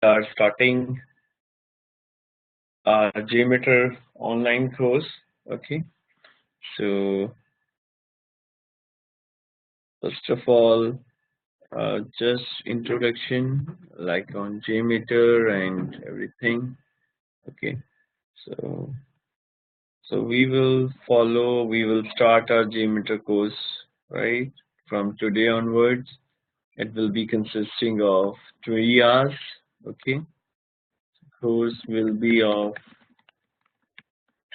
are starting our Jmeter online course. Okay, so first of all, just introduction like on Jmeter and everything. Okay, so we will start our Jmeter course right from today onwards. It will be consisting of 20 hours. Okay, course will be of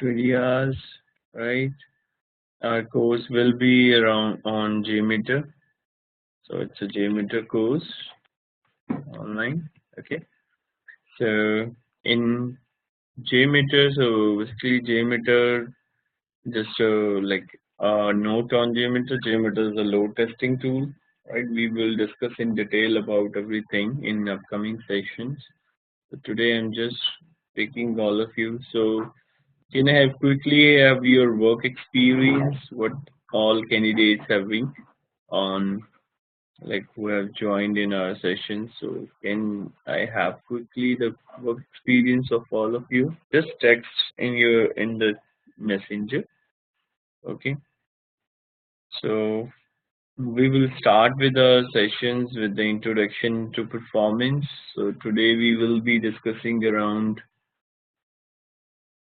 20 hours, right? Our course will be around on Jmeter. So it's a Jmeter course online. Okay. So in Jmeter, so basically Jmeter, just like a note on Jmeter. Jmeter is a load testing tool, right? We will discuss in detail about everything in upcoming sessions. So today I'm just taking all of you. So can I have quickly have your work experience? What all candidates having on like who have joined in our session? So can I have quickly the work experience of all of you? Just text in the messenger. Okay. So we will start with our sessions with the introduction to performance. So today we will be discussing around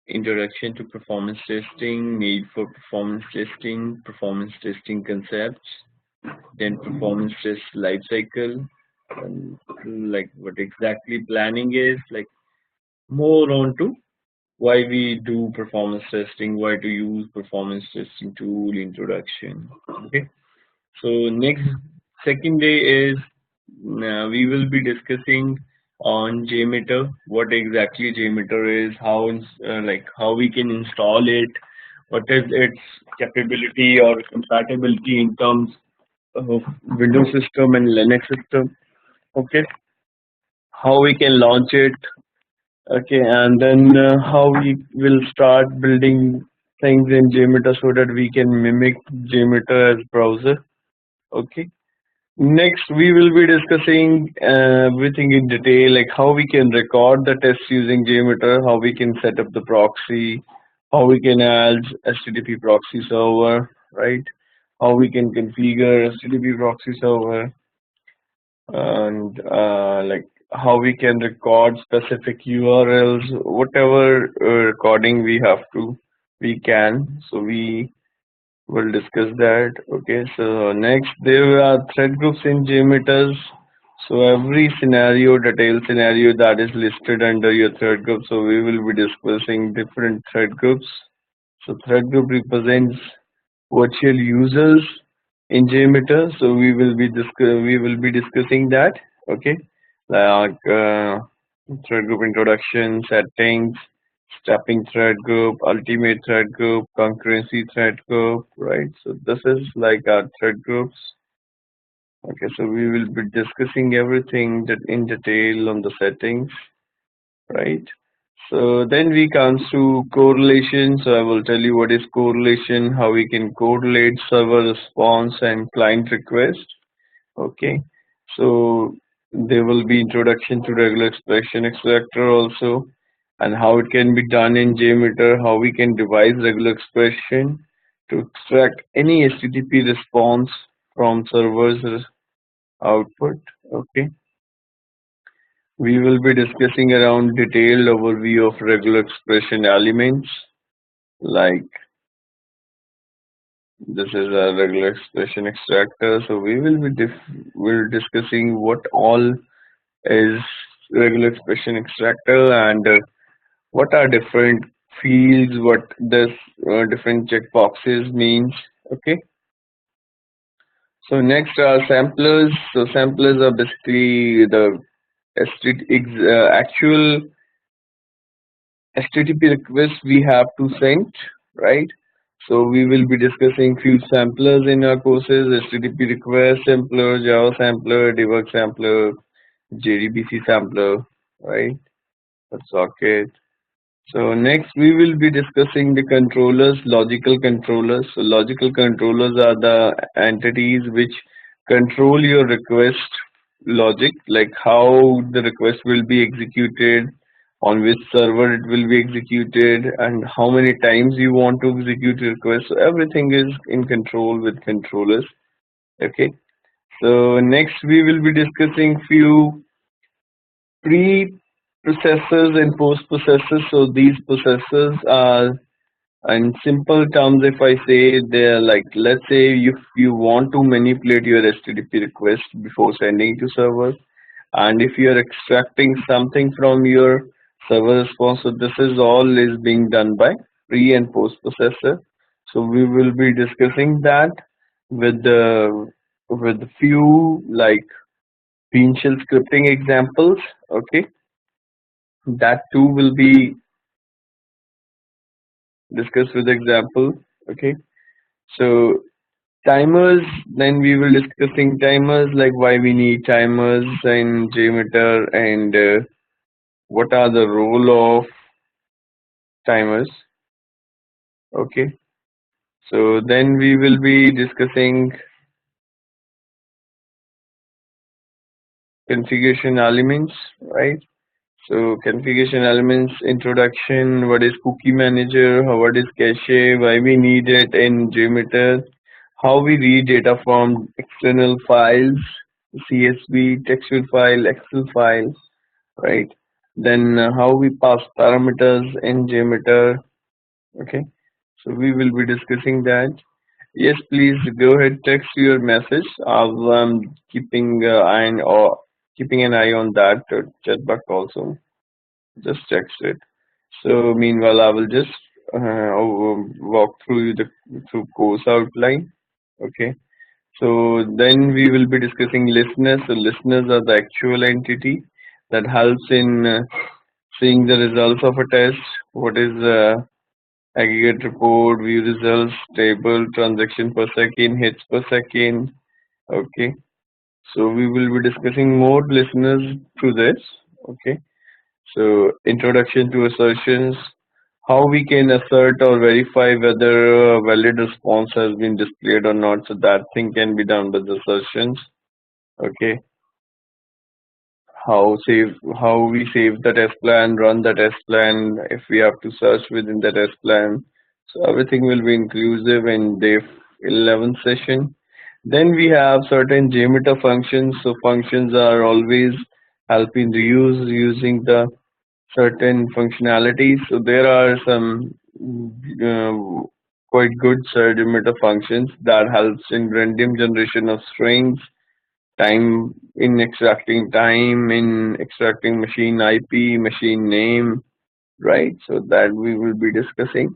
introduction to performance testing, need for performance testing concepts, then performance test life cycle, and like what exactly planning is, like more on to why we do performance testing, why to use performance testing tool, introduction. Okay. So next second day is we will be discussing on Jmeter, what exactly Jmeter is, like how we can install it, what is its capability or compatibility in terms of Windows system and Linux system. Okay, how we can launch it. Okay, and then how we will start building things in Jmeter so that we can mimic Jmeter as browser. Okay. Next, we will be discussing everything in detail, like how we can record the tests using Jmeter, how we can set up the proxy, how we can add HTTP proxy server, right? How we can configure HTTP proxy server, and like how we can record specific URLs, whatever recording we have to, we can. So we'll discuss that. Okay, so next there are thread groups in JMeter's. So every scenario, detailed scenario that is listed under your thread group. So we will be discussing different thread groups. So thread group represents virtual users in JMeter. So we will be discussing that. Okay, like thread group introduction, settings, stepping thread group, ultimate thread group, concurrency thread group, right? So this is like our thread groups. Okay, so we will be discussing everything that in detail on the settings, right? So then we comes to correlation. So I will tell you what is correlation, how we can correlate server response and client request. Okay, so there will be introduction to regular expression extractor also, and how it can be done in JMeter, how we can devise regular expression to extract any HTTP response from server's output. Okay, we will be discussing around detailed overview of regular expression elements, like this is a regular expression extractor. So we will be we're discussing what all is regular expression extractor and what are different fields, what this different checkboxes means. Okay, so next are samplers. So samplers are basically the actual HTTP requests we have to send, right? So we will be discussing few samplers in our courses: HTTP request sampler, Java sampler, debug sampler, JDBC sampler, right? A socket. So next we will be discussing the controllers, logical controllers. So logical controllers are the entities which control your request, logic, like how the request will be executed, on which server it will be executed, and how many times you want to execute the request. So everything is in control with controllers. Okay. So next we will be discussing few pre-processors and post-processors. So these processors are, in simple terms, if I say, they're like, let's say if you want to manipulate your HTTP request before sending to server, and if you are extracting something from your server response, so this is all is being done by pre and post processor. So we will be discussing that with the with few like bean shell scripting examples. Okay, that too will be discussed with example. Okay, so timers, then we will discussing timers, like why we need timers in Jmeter, and what are the role of timers. Okay, so then we will be discussing configuration elements, right? So configuration elements introduction, what is cookie manager, what is cache, why we need it in Jmeter, how we read data from external files, CSV, textual file, Excel file, right? Then how we pass parameters in Jmeter. Okay, so we will be discussing that. Yes, please go ahead, text your message. I'm keeping keeping an eye on that chat box also. Just text it. So meanwhile, I will just walk through the through course outline. Okay. So then we will be discussing listeners. So listeners are the actual entity that helps in seeing the results of a test. What is aggregate report, view results, table, transaction per second, hits per second. Okay. So we will be discussing more listeners through this. Okay. So introduction to assertions, how we can assert or verify whether a valid response has been displayed or not. So that thing can be done with assertions. Okay. How we save the test plan, run the test plan, if we have to search within the test plan. So everything will be inclusive in day 11 session. Then we have certain Jmeter functions. So functions are always helping the use using the certain functionalities. So there are some quite good Jmeter functions that helps in random generation of strings, time in extracting machine IP, machine name, right? So that we will be discussing.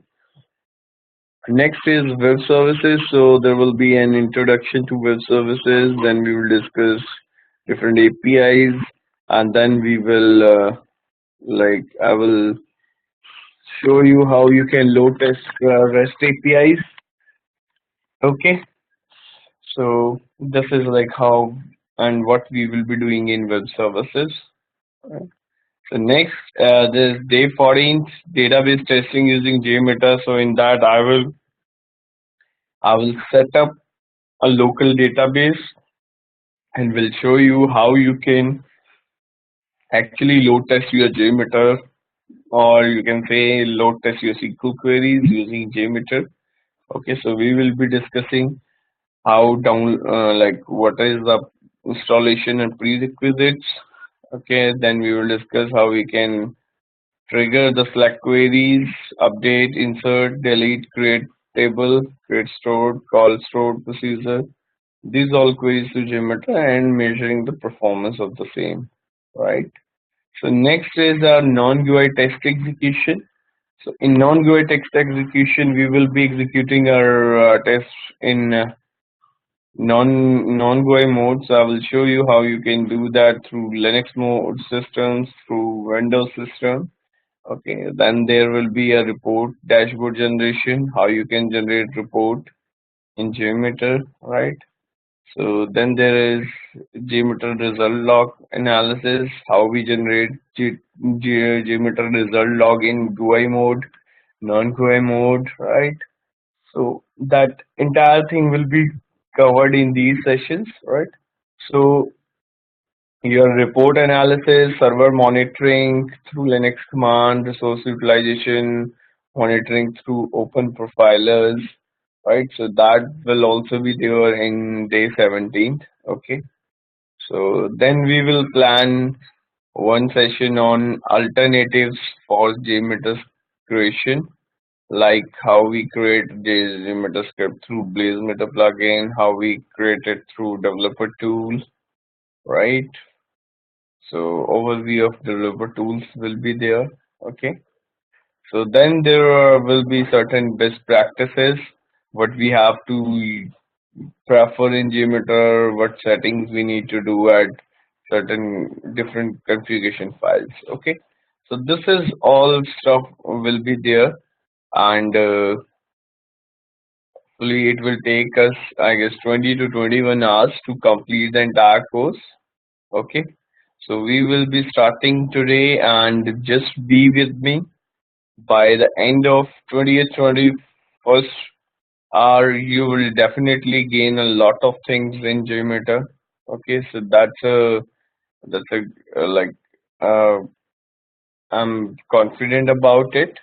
Next is web services. So there will be an introduction to web services. Then we will discuss different APIs, and then we will I will show you how you can load test REST APIs. Okay, so this is like how and what we will be doing in web services. Right. So next, this day 14 database testing using Jmeter. So in that, I will set up a local database and will show you how you can actually load test your Jmeter, or you can say load test your SQL queries using Jmeter. Okay, so we will be discussing how what is the installation and prerequisites. Okay, then we will discuss how we can trigger the Slack queries, update, insert, delete, create table, create stored, call stored procedure. These all queries to Jmeter and measuring the performance of the same, right? So next is our non-GUI text execution. So in non-GUI text execution, we will be executing our tests in non-GUI modes. I will show you how you can do that through Linux mode systems, through Windows system. Okay, then there will be a report dashboard generation, how you can generate report in Jmeter, right? So then there is Jmeter result log analysis, how we generate Jmeter result log in GUI mode, non-GUI mode, right? So that entire thing will be covered in these sessions, right? So Your report analysis, server monitoring through Linux command, resource utilization, monitoring through open profilers, right? So that will also be there in day 17th. Okay. So then we will plan one session on alternatives for Jmeter creation, like how we create Jmeter script through BlazeMeter plugin, how we create it through developer tools, right? So overview of developer tools will be there. Okay. So then will be certain best practices, what we have to prefer in Jmeter, what settings we need to do at certain different configuration files. Okay. So this is all stuff will be there, and hopefully it will take us, I guess, 20 to 21 hours to complete the entire course. Okay. So we will be starting today, and just be with me by the end of 20th, 21st hour. You will definitely gain a lot of things in Jmeter. Okay, so that's a like uh, I'm confident about it,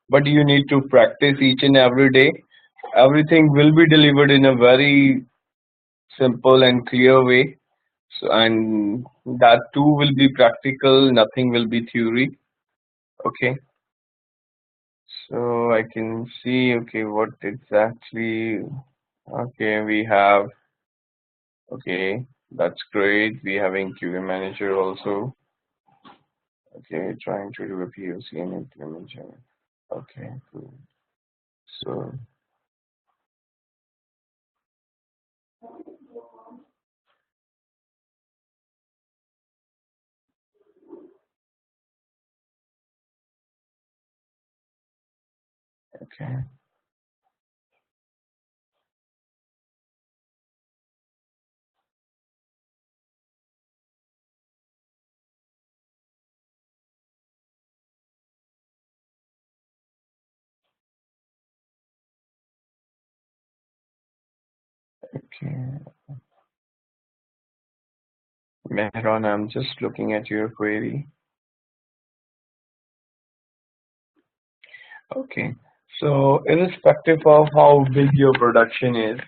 but you need to practice each and every day. Everything will be delivered in a very simple and clear way. So, and that too will be practical, nothing will be theory. Okay. So I can see, okay, what exactly, okay, we have, okay, that's great. We have in QA manager also. Okay, trying to do a POC and implementation. Okay, cool. So, okay, okay. Mehran, I'm just looking at your query. Okay. So, irrespective of how big your production is,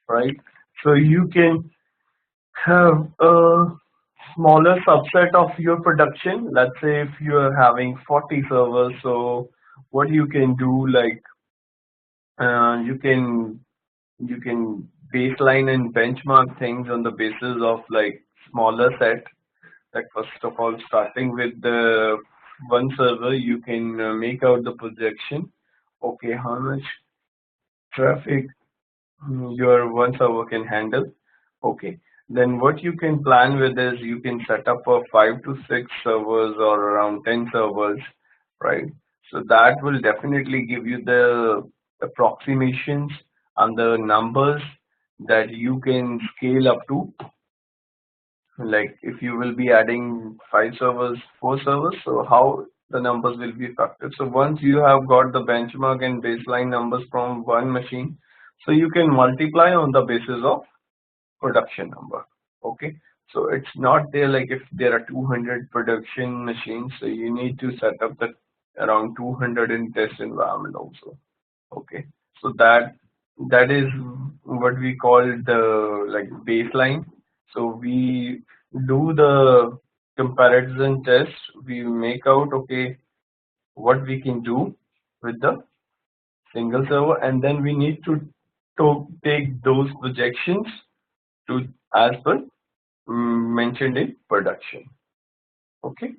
right? So you can have a smaller subset of your production. Let's say if you are having 40 servers, so what you can do, like you can baseline and benchmark things on the basis of like smaller set. Like first of all, starting with the one server, you can make out the projection. Okay, how much traffic your one server can handle. Okay. Then what you can plan with is you can set up a 5 to 6 servers or around 10 servers, right? So that will definitely give you the approximations and the numbers that you can scale up to. Like if you will be adding 5 servers, 4 servers, so how the numbers will be affected. So once you have got the benchmark and baseline numbers from one machine, so you can multiply on the basis of production number. Okay, so it's not there like if there are 200 production machines, so you need to set up the around 200 in test environment also. Okay, so that is what we call the like baseline. So we do the comparison test, we make out okay what we can do with the single server, and then we need to take those projections to as per mentioned in production. Okay.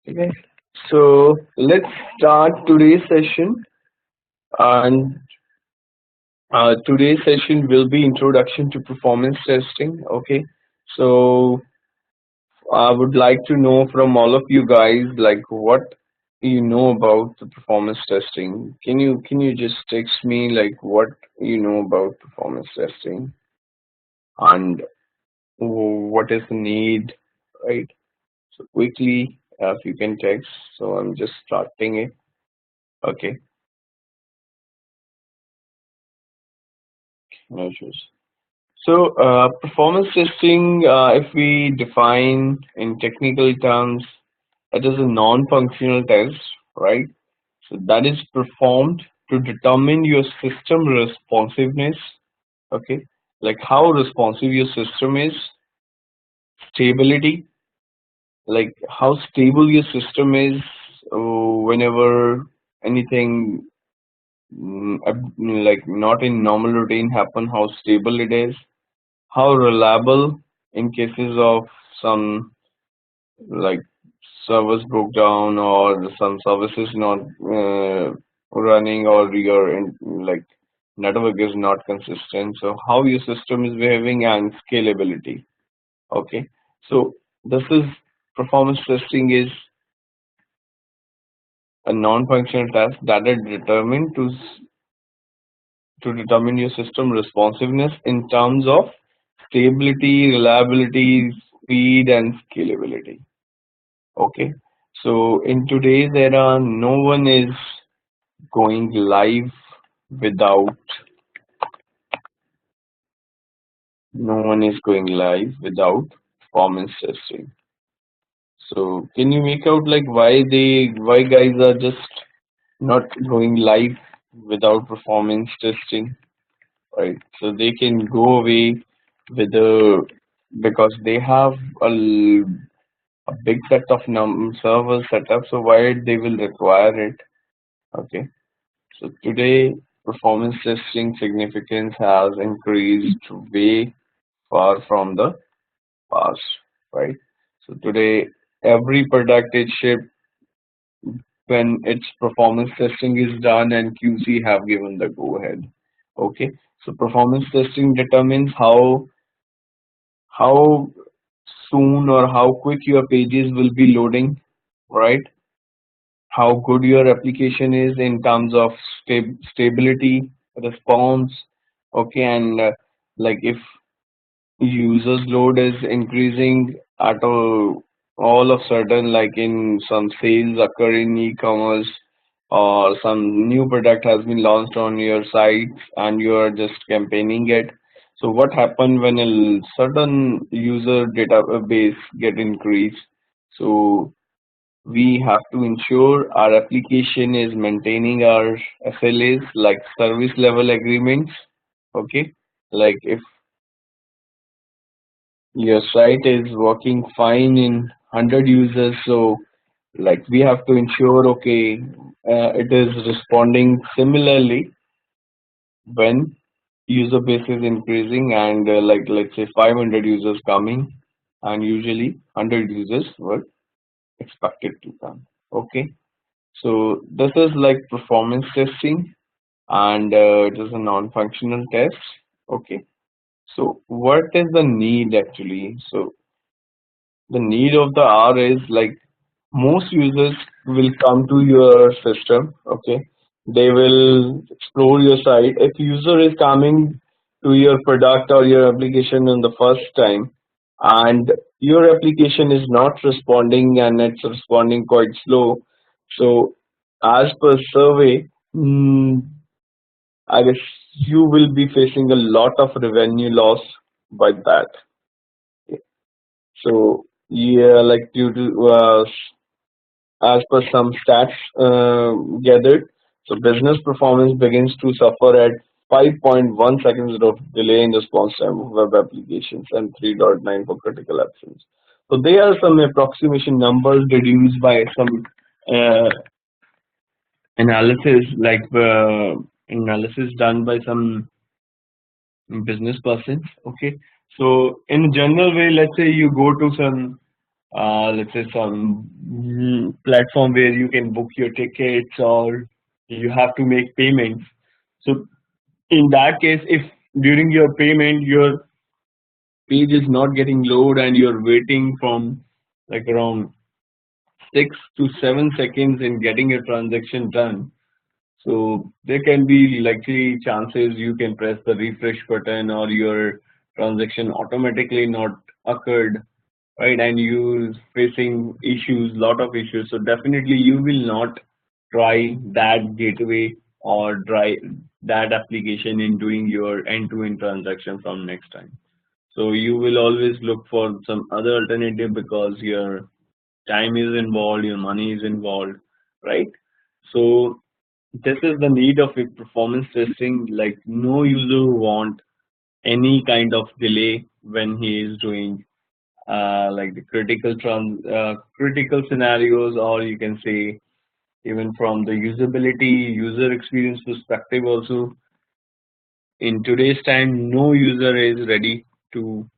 Okay. So let's start today's session, and today's session will be introduction to performance testing. Okay. So I would like to know from all of you guys like what you know about the performance testing. Can you just text me like what you know about performance testing and what is the need, right? So quickly, if you can text. So I'm just starting it. Okay, no issues. So, performance testing, if we define in technical terms, it is a non-functional test, right? So that is performed to determine your system responsiveness, okay? Like how responsive your system is, stability, like how stable your system is whenever anything like not in normal routine happen, how stable it is, how reliable in cases of some like service broke down or some services not running or your like network is not consistent. So how your system is behaving and scalability. Okay, so this is performance testing is a non-functional test that is determined to determine your system responsiveness in terms of stability, reliability, speed, and scalability. Okay, so in today's era, going live without no one is going live without performance testing. So can you make out like why guys are just not going live without performance testing, right? So they can go away with the because they have a big set of server setup. So why they will require it? Okay. So today performance testing significance has increased way far from the past, right? So today every product is shipped when its performance testing is done and QC have given the go ahead. Okay, so performance testing determines how soon or how quick your pages will be loading, right? How good your application is in terms of stability, response, okay, and like if users load is increasing at all of sudden, like in some sales occur in e-commerce or some new product has been launched on your site and you are just campaigning it. So what happen when a certain user database get increased? So we have to ensure our application is maintaining our SLAs like service level agreements. Okay, like if your site is working fine in 100 users, so like we have to ensure okay it is responding similarly when user base is increasing and like let's say 500 users coming and usually 100 users were expected to come. Okay, so this is like performance testing and it is a non-functional test. Okay, so what is the need actually? So the need of the hour is like most users will come to your system, okay, they will explore your site. If user is coming to your product or your application in the first time and your application is not responding and it's responding quite slow, so as per survey, I guess you will be facing a lot of revenue loss by that. So yeah, like due to as per some stats gathered, so business performance begins to suffer at 5.1 seconds of delay in response time of web applications and 3.9 for critical actions. So there are some approximation numbers deduced by some uh, analysis, like analysis done by some business persons. Okay, so in a general way, let's say you go to some let's say some platform where you can book your tickets or you have to make payments. So in that case, if during your payment your page is not getting load and you're waiting from like around 6 to 7 seconds in getting your transaction done, so there can be likely chances you can press the refresh button or your transaction automatically not occurred, right? And you facing issues, lot of issues. So definitely you will not try that gateway or drive that application in doing your end-to-end transaction from next time. So you will always look for some other alternative because your time is involved, your money is involved, right? So this is the need of a performance testing. Like no user want any kind of delay when he is doing like the critical scenarios, or you can say even from the usability, user experience perspective also. In today's time, no user is ready to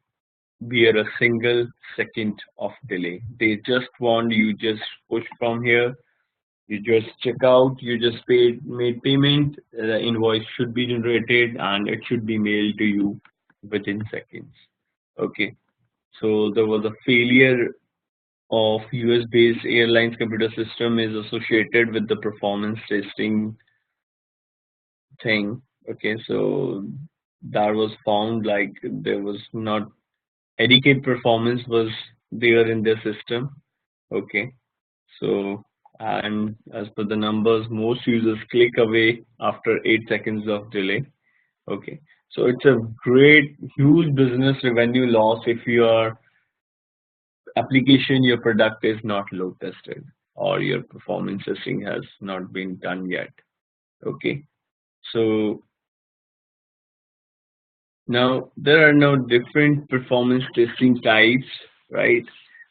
bear a single second of delay. They just want you just push from here, you just check out, you just made payment, the invoice should be generated and it should be mailed to you within seconds. Okay, so there was a failure of US based airlines computer system is associated with the performance testing thing. Okay, so that was found like there was not adequate performance was there in their system. Okay, so and as per the numbers, most users click away after 8 seconds of delay. Okay, so it's a great huge business revenue loss if your application, your product is not load tested or your performance testing has not been done yet. Okay, so now there are now different performance testing types, right?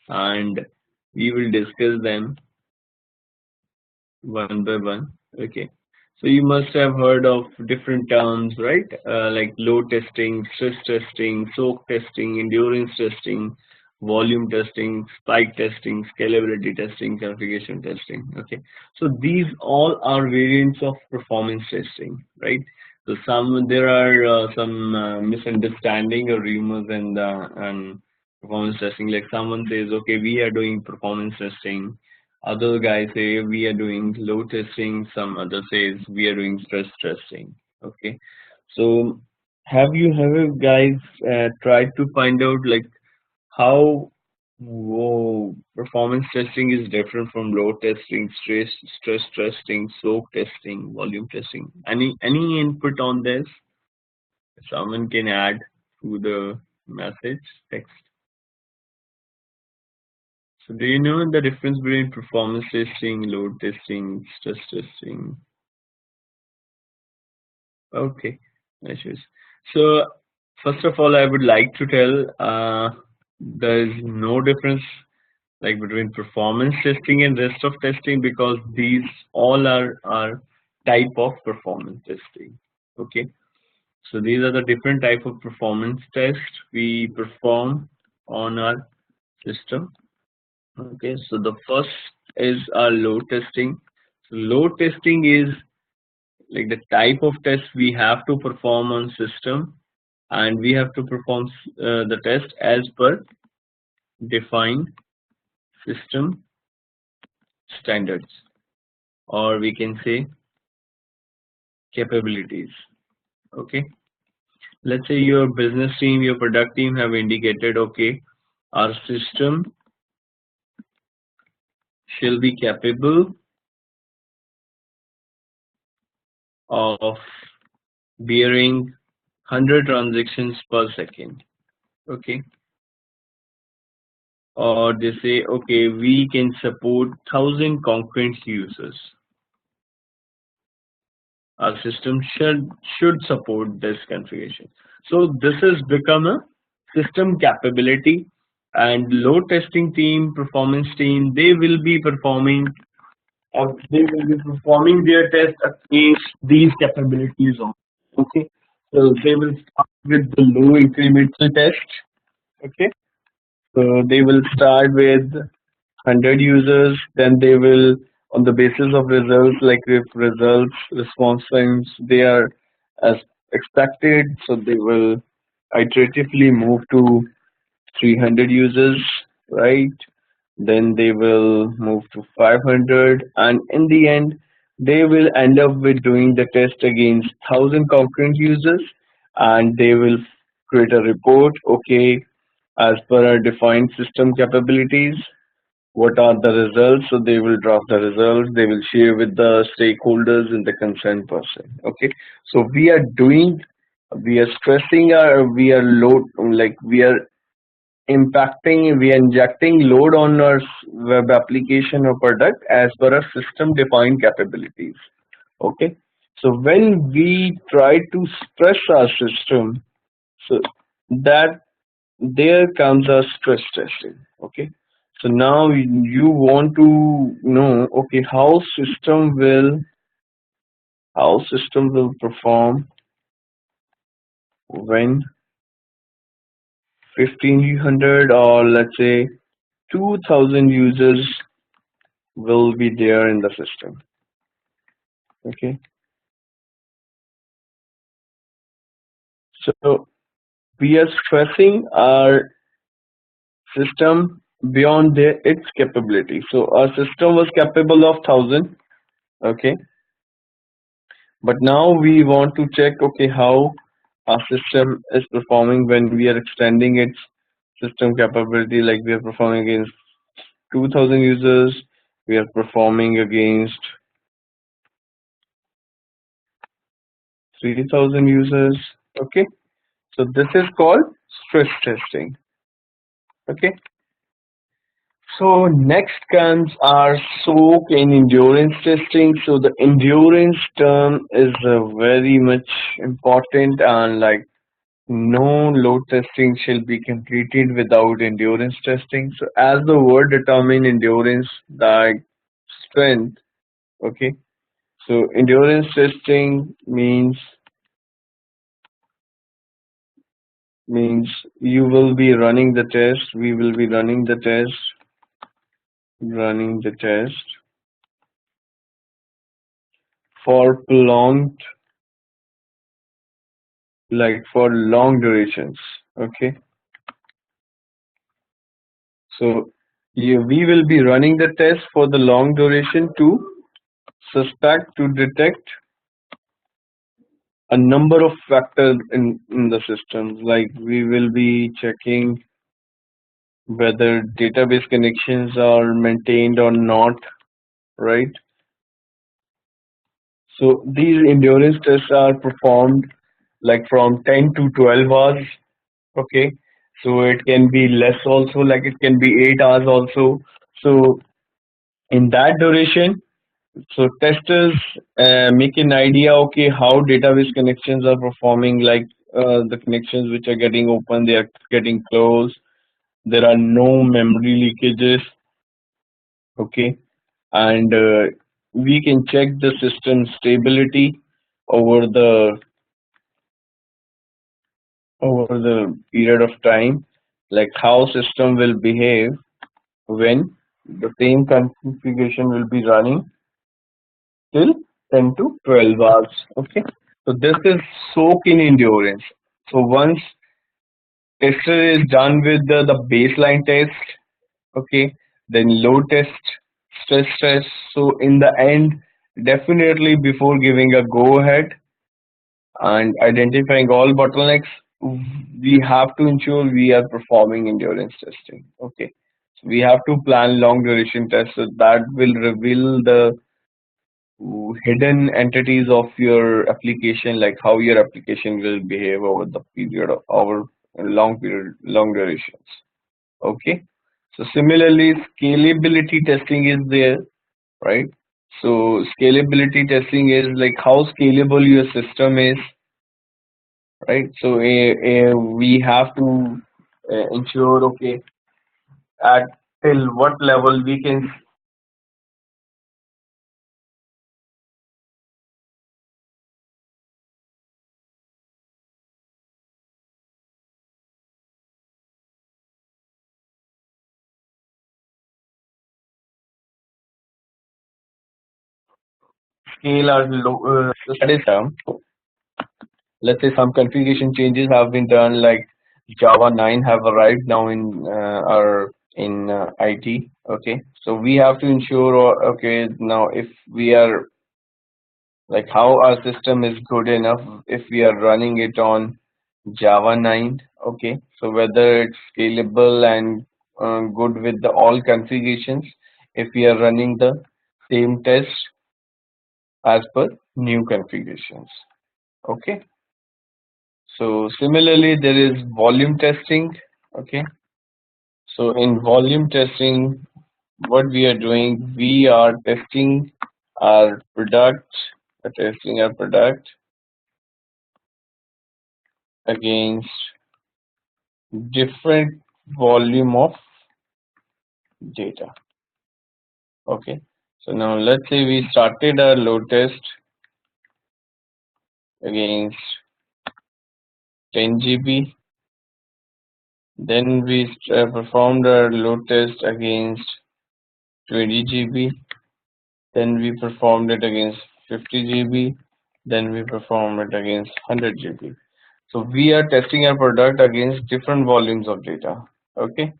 And we will discuss them one by one. Okay. So you must have heard of different terms, right? Like load testing, stress testing, soak testing, endurance testing, volume testing, spike testing, scalability testing, configuration testing. Okay. So these all are variants of performance testing, right? So there are some misunderstanding or rumors in the performance testing. Like someone says, okay, we are doing performance testing, other guys say we are doing load testing, some other says we are doing stress testing. Okay, so have you ever guys tried to find out like how performance testing is different from load testing, stress testing, soak testing, volume testing? Any input on this? Someone can add to the message text. So do you know the difference between performance testing, load testing, stress testing? Okay, no issues. So first of all, I would like to tell there is no difference like between performance testing and rest of testing because these all are type of performance testing. Okay, so these are the different type of performance tests we perform on our system. Okay, so the first is our load testing. So load testing is like the type of test we have to perform on system, and we have to perform the test as per defined system standards, or we can say capabilities. Okay, let's say your business team, your product team have indicated, okay, our system shall be capable of bearing 100 transactions per second. Okay, or they say, okay, we can support 1,000 concurrent users. Our system should support this configuration. So this has become a system capability, and load testing team, performance team, they will be performing their test against these capabilities on. Okay, so they will start with the low incremental test. Okay, so they will start with 100 users, then they will, on the basis of results, like if results, response times, they are as expected, so they will iteratively move to 300 users, right? Then they will move to 500, and in the end, they will end up with doing the test against 1,000 concurrent users, and they will create a report, okay, as per our defined system capabilities, what are the results. So they will drop the results, they will share with the stakeholders and the concerned person. Okay, so we are stressing our, we are load, like we are impacting, we are injecting load on our web application or product as per our system defined capabilities. Okay, so when we try to stress our system, so that there comes a stress testing. Okay, so now you want to know, okay, how system will perform when 1500 or let's say 2000 users will be there in the system. Okay, so we are stressing our system beyond its capability. So our system was capable of 1000. Okay, but now we want to check, okay, how our system is performing when we are extending its system capability, like we are performing against 2000 users, we are performing against 3000 users. Okay, so this is called stress testing. Okay, so next comes our soak and endurance testing. So the endurance term is very much important, and like no load testing shall be completed without endurance testing. So as the word determine endurance, like strength. Okay, so endurance testing means you will be running the test, we will be running the test for prolonged, like for long durations. Okay, so we will be running the test for the long duration to to detect a number of factors in the systems. Like we will be checking whether database connections are maintained or not, right? So these endurance tests are performed like from 10 to 12 hours. Okay, so it can be less also, like it can be 8 hours also. So in that duration, so testers make an idea, okay, how database connections are performing, like the connections which are getting open, they are getting closed, there are no memory leakages. Okay, and we can check the system stability over the period of time, like how system will behave when the same configuration will be running till 10 to 12 hours. Okay, so this is soak in endurance. So once tester is done with the baseline test, okay, then load test, stress test. So in the end, definitely before giving a go ahead and identifying all bottlenecks, we have to ensure we are performing endurance testing. Okay, so we have to plan long duration tests, so that will reveal the hidden entities of your application, like how your application will behave over the period of over long durations. Okay, so similarly scalability testing is there, right? So scalability testing is like how scalable your system is, right? So we have to ensure, okay, at till what level we can scale our study term. Let's say some configuration changes have been done, like Java 9 have arrived now in our in IT. Okay, so we have to ensure, okay, now if we are like how our system is good enough if we are running it on Java 9. Okay, so whether it's scalable and good with the all configurations if we are running the same test as per new configurations. Okay. So similarly, there is volume testing. Okay. So in volume testing, what we are doing, we are testing our product, against different volume of data. Okay. So now let's say we started our load test against 10 GB. Then we performed our load test against 20 GB. Then we performed it against 50 GB. Then we perform it against 100 GB. So we are testing our product against different volumes of data. Okay.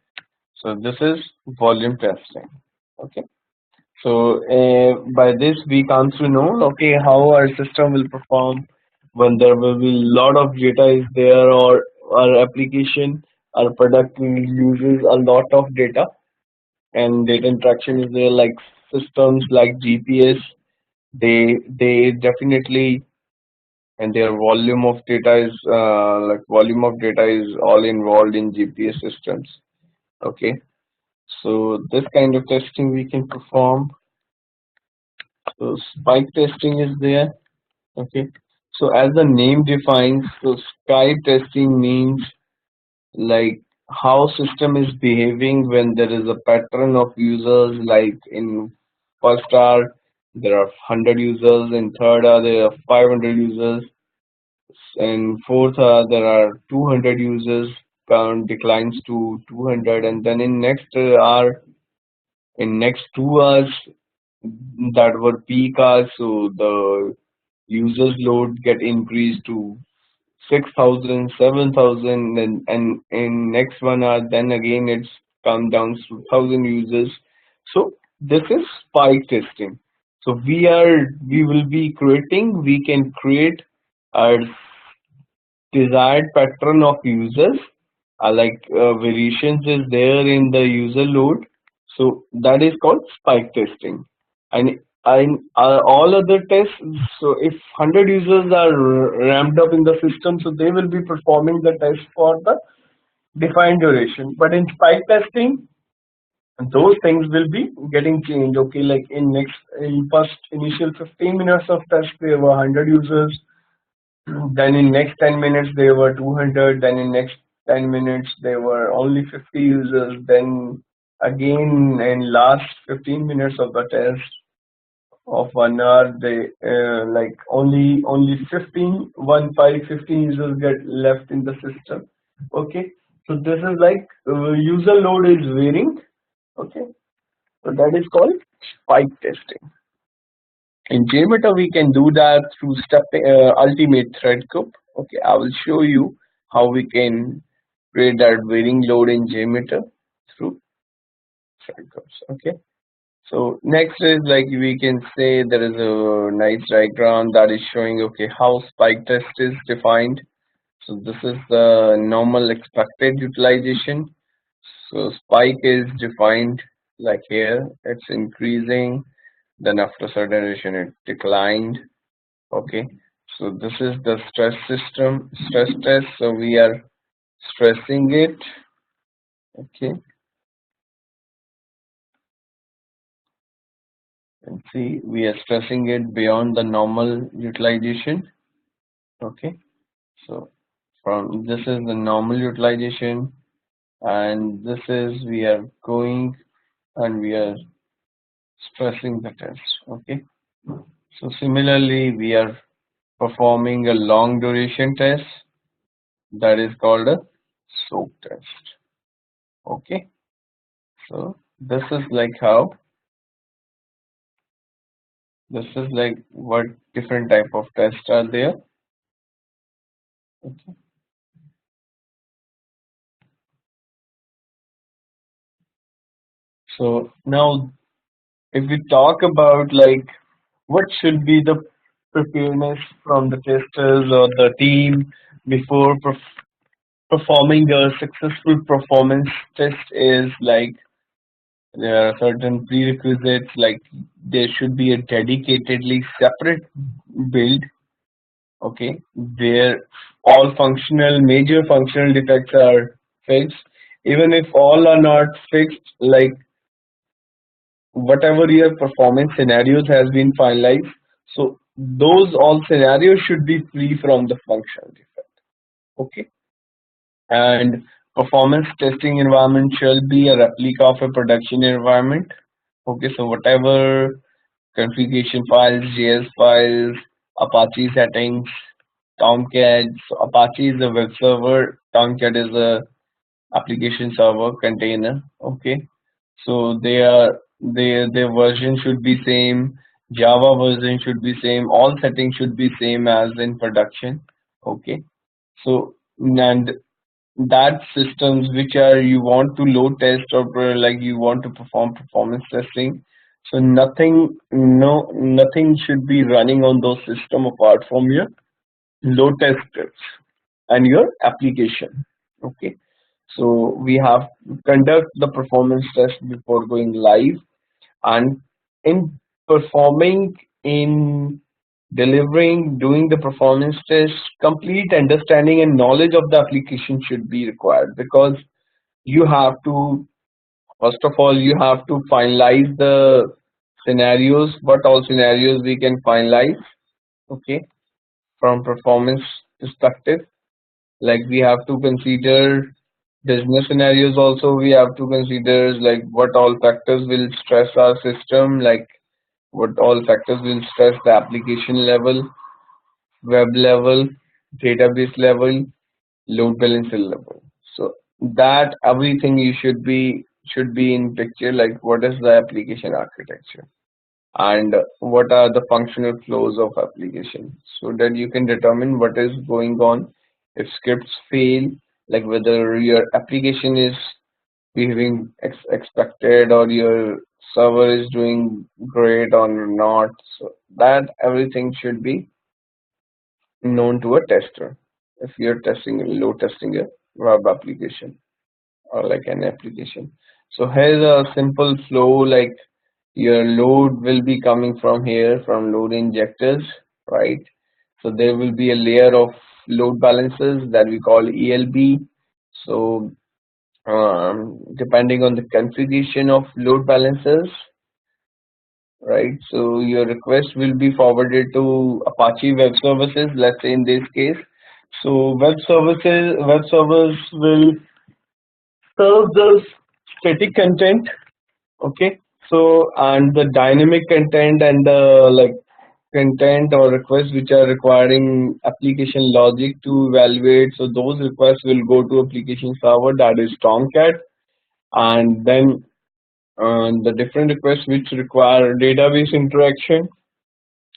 So this is volume testing. Okay. So by this we come to know, okay, how our system will perform when there will be a lot of data is there, or our application, our product uses a lot of data and data interaction is there, like systems like GPS, they definitely, and their volume of data is volume of data is all involved in GPS systems. Okay, so this kind of testing we can perform. So spike testing is there. Okay, so as the name defines, so spike testing means like how system is behaving when there is a pattern of users, like in first hour there are 100 users, in third hour there are 500 users, in fourth hour there are 200 users, count declines to 200, and then in next hour, in next 2 hours that were peak hours, so the users load get increased to 6,000, 7,000, and in next 1 hour, then again it's come down to 1,000 users. So this is spike testing. So we will be creating, we can create our desired pattern of users, variations is there in the user load. So that is called spike testing. And all other tests, so if 100 users are ramped up in the system, so they will be performing the test for the defined duration. But in spike testing, those things will be getting changed. Okay, like in first initial 15 minutes of test, there were 100 users. Then in next 10 minutes there were 200. Then in next 10 minutes there were only 50 users. Then again in last 15 minutes of the test of 1 hour, they only 15 users get left in the system. Okay, so this is like user load is varying. Okay, so that is called spike testing. In Jmeter, we can do that through ultimate thread group. Okay, I will show you how we can create that varying load in Jmeter through thread groups. Okay. So next is like we can say there is a nice diagram that is showing, okay, how spike test is defined. So this is the normal expected utilization. So spike is defined like here, it's increasing, then after certain duration it declined. Okay, so this is the stress test. So we are stressing it. Okay, and see, we are stressing it beyond the normal utilization. Okay, so from this is the normal utilization, and this is we are going and we are stressing the test. Okay, so similarly we are performing a long duration test that is called a soak test. Okay, so this is like how, this is like what different type of tests are there. Okay. So now if we talk about like what should be the preparedness from the testers or the team before performing a successful performance test is like there are certain prerequisites, like there should be a dedicatedly separate build, okay, where all major functional defects are fixed. Even if all are not fixed, like whatever your performance scenarios has been finalized, so those all scenarios should be free from the functional defect, okay. And performance testing environment shall be a replica of a production environment, okay. So whatever configuration files, JS files, Apache settings, Tomcat. So Apache is a web server, Tomcat is a application server container, okay. So their version should be same, Java version should be same, all settings should be same as in production, okay. So and that systems which are you want to load test or like you want to perform performance testing, so nothing should be running on those system apart from your load testers and your application, okay. So we have to conduct the performance test before going live, and in performing, in delivering, doing the performance test, complete understanding and knowledge of the application should be required, because you have to, first of all, you have to finalize the scenarios, what all scenarios we can finalize, okay, from performance perspective. Like we have to consider business scenarios also, we have to consider like what all factors will stress our system, like what all factors will stress the application level, web level, database level, load balancer level. So that everything you should be in picture, like what is the application architecture and what are the functional flows of application, so that you can determine what is going on. If scripts fail, like whether your application is behaving expected or your server is doing great or not, so that everything should be known to a tester if you're load testing a web application or like an application. So here's a simple flow, like your load will be coming from here, from load injectors, right? So there will be a layer of load balancers that we call ELB. So depending on the configuration of load balancers, right? So your request will be forwarded to Apache Web Services, let's say in this case. So web servers will serve the static content, okay. So and the dynamic content and the like content or requests which are requiring application logic to evaluate. So those requests will go to application server, that is Tomcat, and then the different requests which require database interaction,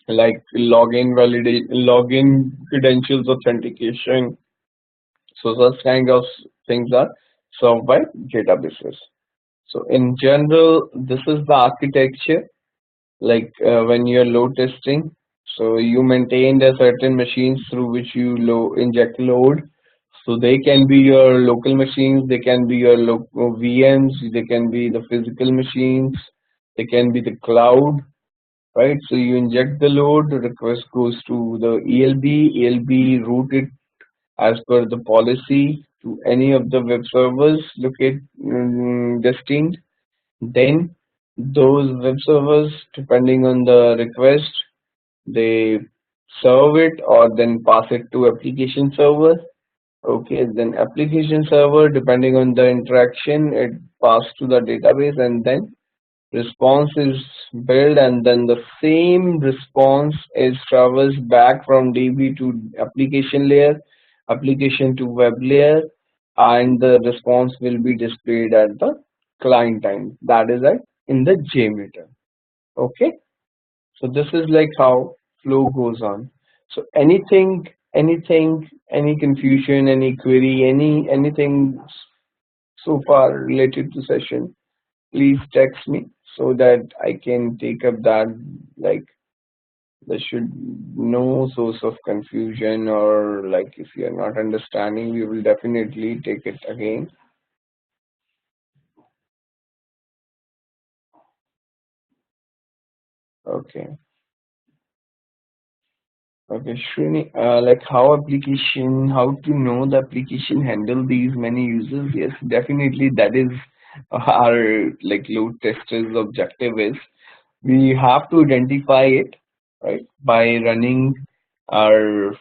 like login credentials authentication. So such kind of things are served by databases. So in general, this is the architecture. Like when you're load testing, so you maintain the certain machines through which you inject load. So they can be your local machines, they can be your local VMs, they can be the physical machines, they can be the cloud, right? So you inject the load, the request goes to the ELB routed as per the policy to any of the web servers destined. Then those web servers, depending on the request, they serve it or then pass it to application server. Okay, then application server, depending on the interaction, it passed to the database, and then response is built, and then the same response is travels back from DB to application layer, application to web layer, and the response will be displayed at the client time, that is at in the Jmeter. Okay, so this is like how flow goes on. So any confusion, any query, anything so far related to session, please text me so that I can take up that, like There should no source of confusion, or like if you are not understanding, we will definitely take it again. Okay. Okay, Srini, like how to know the application handle these many users? Yes, definitely that is our like load tester's objective is we have to identify it, right, by running our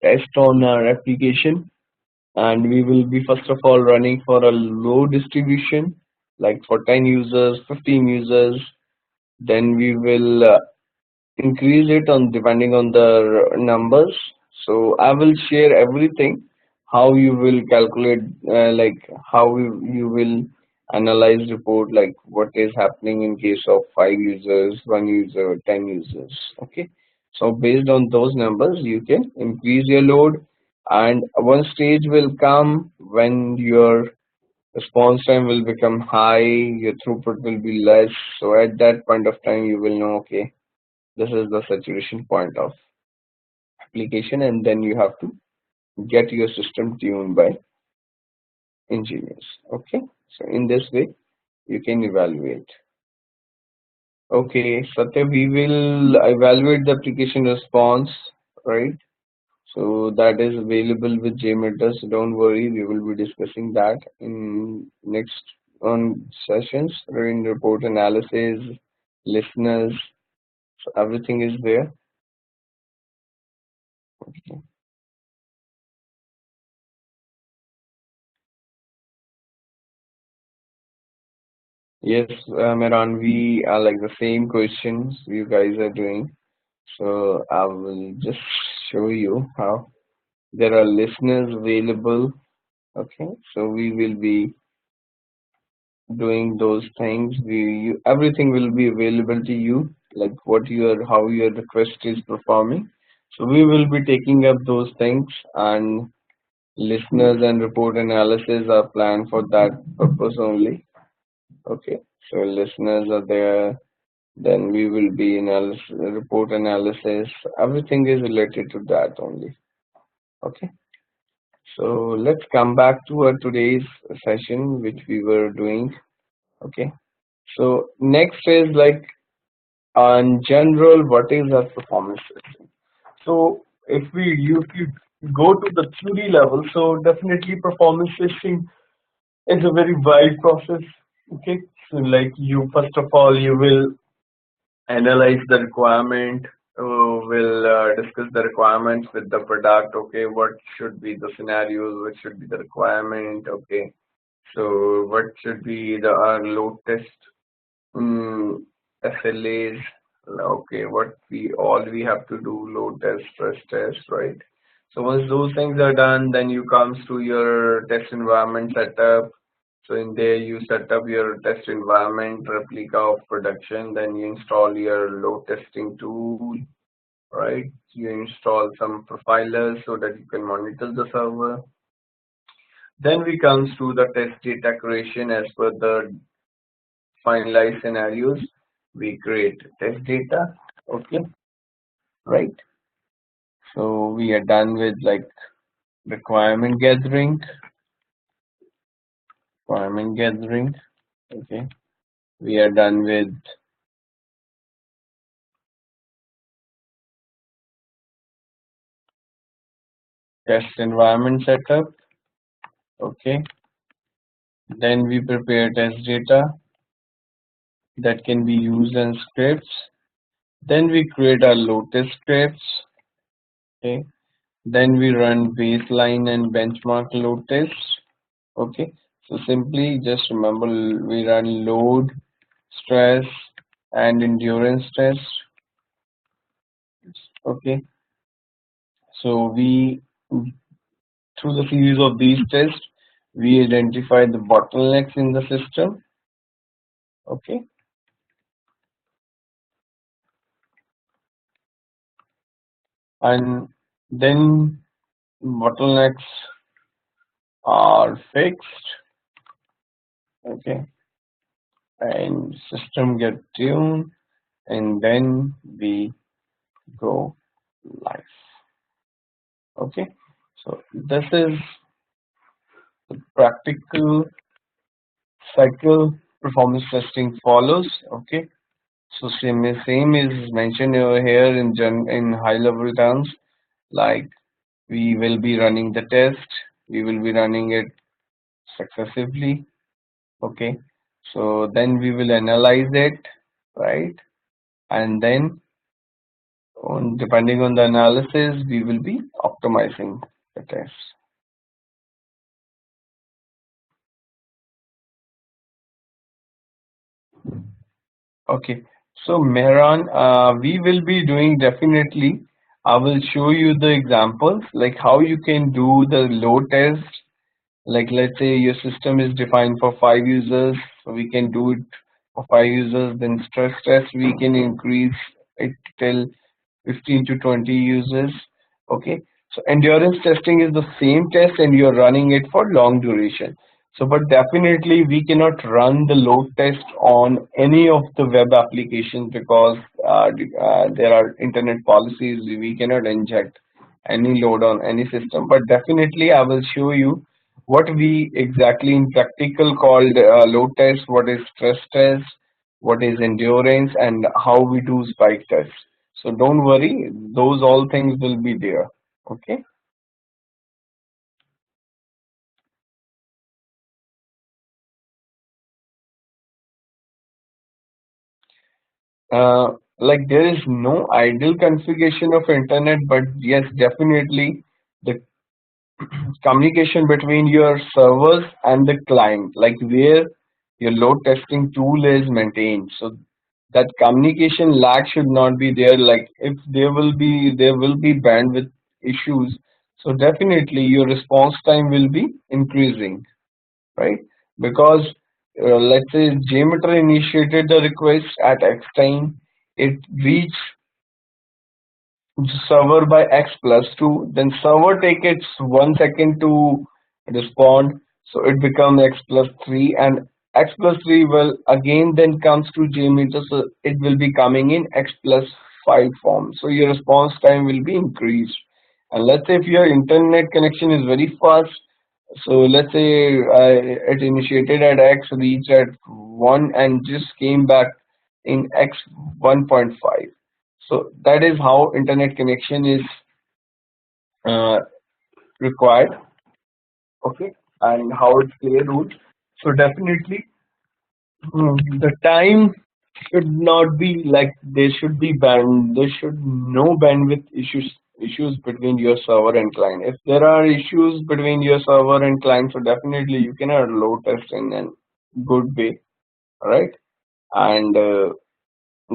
test on our application, and we will be first of all running for a low distribution, like for 10 users, 15 users, then we will increase it on depending on the numbers. So I will share everything, how you will calculate, like how you will analyze report, like what is happening in case of 5 users, 1 user, 10 users. Okay, so based on those numbers you can increase your load, and one stage will come when your response time will become high, your throughput will be less. So at that point of time you will know, okay, this is the saturation point of application, and then you have to get your system tuned by engineers. Okay, so in this way you can evaluate. Okay, Satya, we will evaluate the application response, right? So that is available with Jmeter, so don't worry, we will be discussing that in next on sessions, in report analysis, listeners, so everything is there. Okay. Yes, Miran, we are like the same questions you guys are doing. So I will just show you how there are listeners available. Okay, so we will be doing those things. Everything will be available to you, like what your how your request is performing. So we will be taking up those things, and listeners and report analysis are planned for that purpose only. Okay, so listeners are there. Then we will be report analysis. Everything is related to that only. Okay. So let's come back to our today's session, which we were doing. Okay. So next is like on general, what is our performance testing? So if you go to the theory level, so definitely performance testing is a very wide process. Okay. So like you first of all you will analyze the requirement, we'll discuss the requirements with the product. Okay, what should be the scenarios, what should be the requirement. Okay, so what should be the load test, SLAs. Okay, what we have to do, load test, stress test, right? So once those things are done, then you comes to your test environment setup. So in there you set up your test environment, replica of production, then you install your load testing tool, right? You install some profilers so that you can monitor the server. Then we comes to the test data creation as per the finalized scenarios. We create test data, okay, right? So we are done with like requirement gathering, requirement gathering, okay. We are done with test environment setup, okay. Then we prepare test data that can be used in scripts. Then we create our load test scripts, okay. Then we run baseline and benchmark load tests, okay. So simply just remember we run load, stress, and endurance tests, okay. So we through the series of these tests we identify the bottlenecks in the system, okay. And then bottlenecks are fixed, okay, and system get tuned, and then we go live. Okay, so this is the practical cycle performance testing follows. Okay, so same is mentioned over here in high level terms, like we will be running the test, we will be running it successively. Okay, so then we will analyze it, right? And then depending on the analysis, we will be optimizing the test. Okay, so Mehran, we will be doing definitely. I will show you the examples, like how you can do the load test. Like let's say your system is defined for 5 users, so we can do it for 5 users. Then stress test, we can increase it till 15 to 20 users. Okay, so endurance testing is the same test and you're running it for long duration. So but definitely we cannot run the load test on any of the web applications because there are internet policies. We cannot inject any load on any system, but definitely I will show you what we exactly in practical called load test, what is stress test, what is endurance, and how we do spike test. So don't worry, those all things will be there. Okay. Like there is no ideal configuration of internet, but yes, definitely the communication between your servers and the client, like where your load testing tool is maintained. So that communication lag should not be there. Like if there will be bandwidth issues, so definitely your response time will be increasing, right? Because let's say Jmeter initiated the request at X time, it reached server by X plus 2, then server take its 1 second to respond, so it becomes X plus 3, and X plus 3 will again then comes to Jmeter, so it will be coming in X plus 5 form. So your response time will be increased. And let's say if your internet connection is very fast, so let's say it initiated at X, reached at 1, and just came back in X 1.5. So that is how internet connection is uh, required, okay, and how it's play a role. So definitely, the time should not be like there should be there should no bandwidth issues between your server and client. If there are issues between your server and client, so definitely you cannot load test in a good way, right? And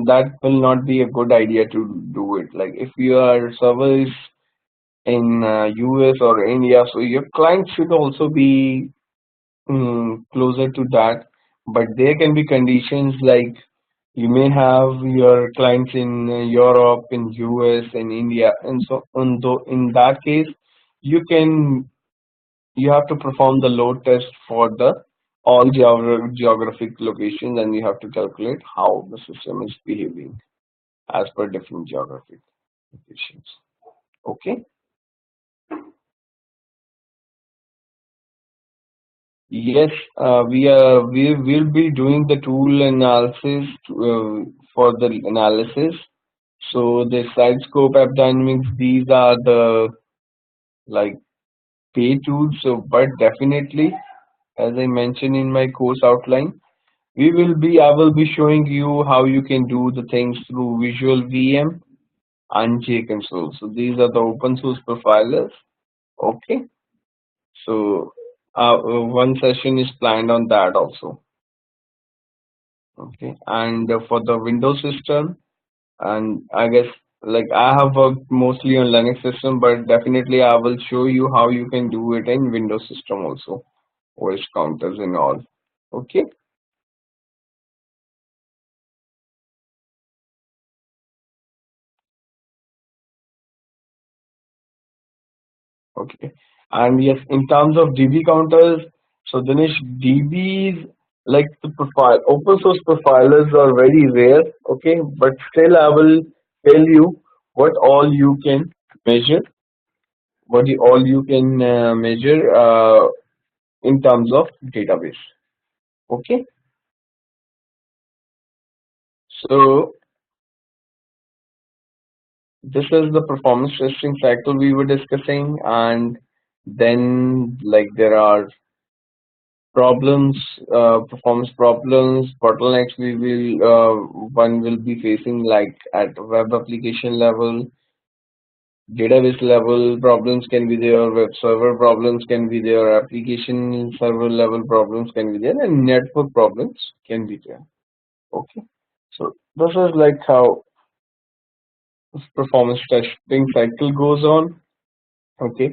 that will not be a good idea to do it. Like if your server is in US or India, so your client should also be closer to that. But there can be conditions like you may have your clients in Europe, in US, in India, and so on. Though in that case, you can you have to perform the load test for the all geographic locations, and you have to calculate how the system is behaving as per different geographic locations. Okay. Yes, we will be doing the tool analysis for the analysis. So the side scope app dynamics, these are the like pay tools. So, but definitely, as I mentioned in my course outline, I will be showing you how you can do the things through Visual VM and JConsole. So these are the open source profilers. Okay, so one session is planned on that also. Okay, and for the Windows system, and I guess like I have worked mostly on Linux system, but definitely I will show you how you can do it in Windows system also, voice counters and all. Okay, okay, and yes, in terms of DB counters, so Dinesh, DBs like the profile open source profilers are very rare. Okay, but still I will tell you what all you can measure, all you can measure in terms of database. Okay, so this is the performance testing cycle we were discussing, and then like there are problems, performance problems, bottlenecks we will one will be facing like at web application level, database level problems can be there, web server problems can be there, application server level problems can be there, and network problems can be there. Okay, so this is like how this performance testing cycle goes on. Okay,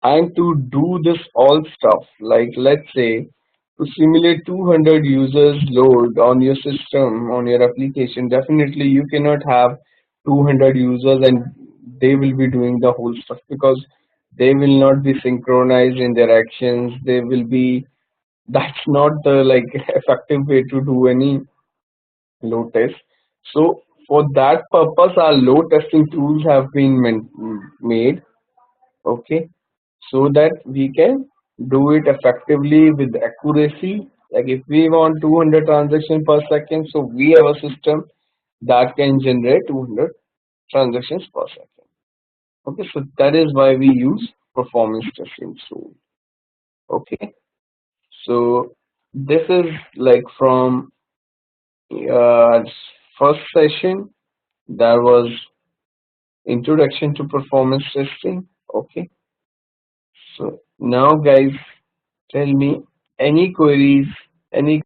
and to do this all stuff, like let's say to simulate 200 users load on your system, on your application, definitely you cannot have 200 users and they will be doing the whole stuff, because they will not be synchronized in their actions. They will be, that's not the like effective way to do any load test. So for that purpose, our load testing tools have been made. Okay, so that we can do it effectively with accuracy. Like if we want 200 transactions per second, so we have a system that can generate 200 transactions per second. Okay, so that is why we use performance testing tool. Okay, so this is like from uh, first session, that was introduction to performance testing. Okay, so now guys, tell me any queries, any